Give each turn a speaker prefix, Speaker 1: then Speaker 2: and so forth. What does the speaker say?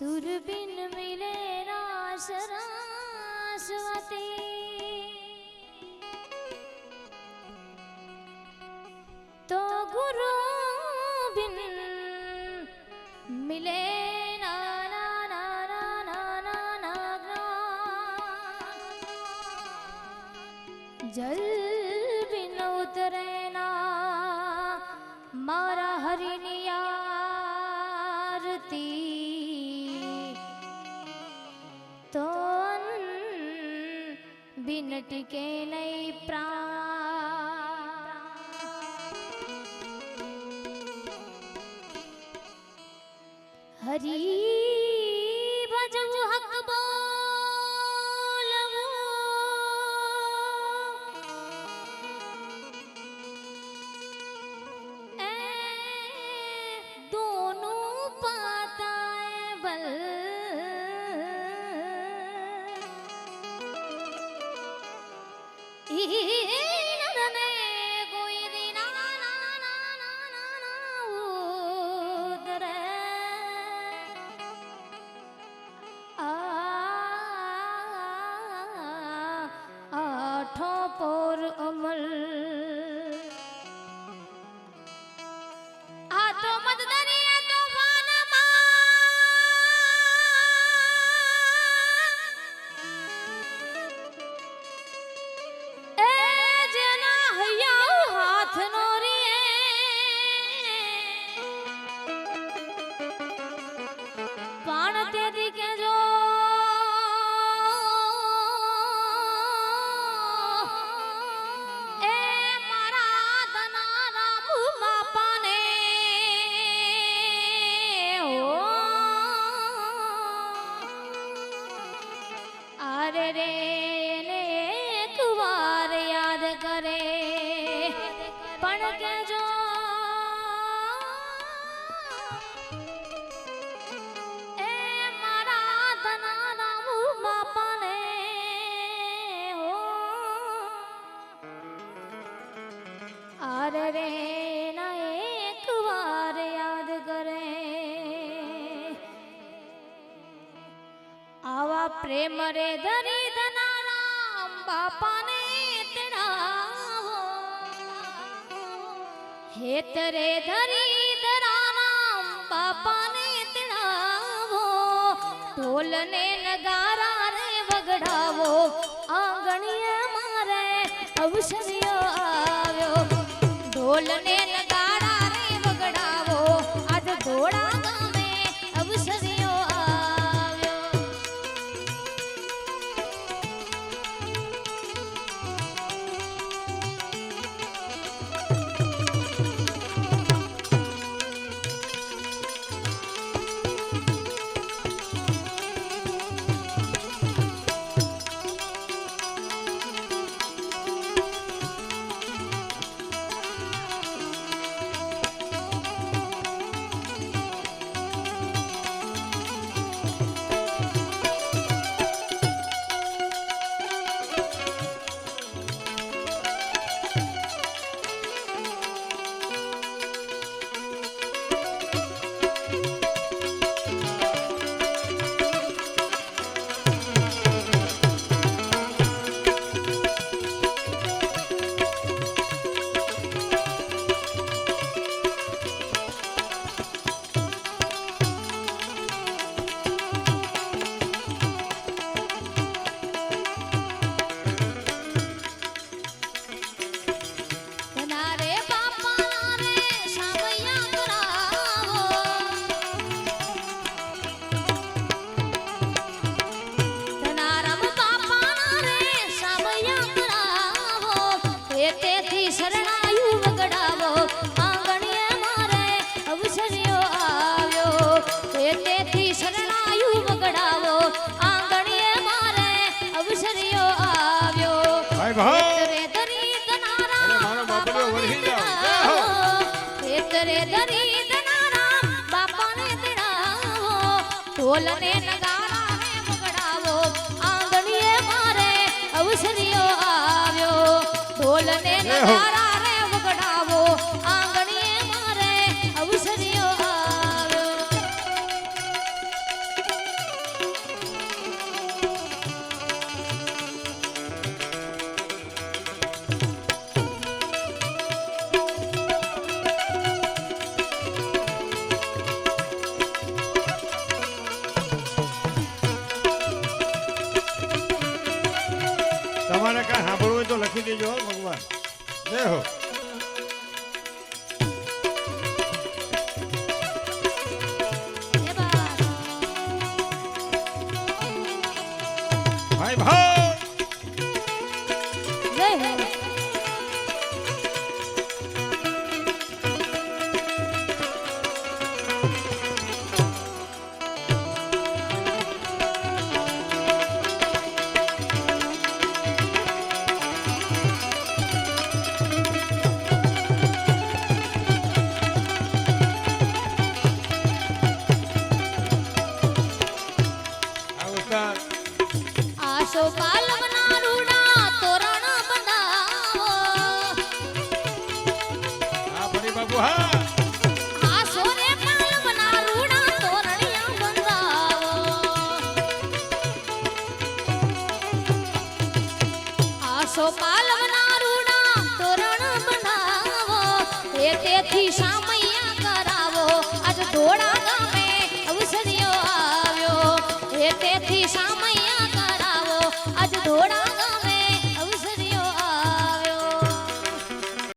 Speaker 1: सुरबिन मिले रास रासवती तो गुरु बिन मिले ना ना ना ना ना ना ना जल बिन उतरे ना मारा हरिनी आरती तो बिन टिके नहीं प्राण हरि भजऊ हक बोलवो ए दोनों पाताएं बल पोर अमल आ तो मत दरिया तूफान ए जना हया हाथ नोरी पाण ते दिखे जो रे ना एक बार याद करे आवा प्रेम रे धरी धना राम बापा ने तेड़ावो हेत रे धरी धरा राम बापा ने तेड़ावो ढोल ने नगारा रे वगड़ावो आंगणिया मारे अवसरियो आव्यो ढोल ने नगाड़ा रे वगड़ावो आज घोड़ा गामे अवसरियो आव्यो ढोल ने नगारा रे वगड़ावो आंगणिये मारे अवसरियो आव्यो ढोल ने नगारा रे वगड़ावो आंगणिये मारे अवसरियो आव्यो
Speaker 2: દેજો હો ભગવાન જય હો
Speaker 1: એ બા
Speaker 2: ભાઈ ભાઈ
Speaker 1: જય હો
Speaker 2: આ ઉસ્તાદ
Speaker 1: આશો પાલવના રૂડા તોરણ બંધાવો
Speaker 2: હા ફરી બાબુ હા
Speaker 1: આશો રે પાલવના રૂડા તોરણિયા બંધાવો આશો પાલ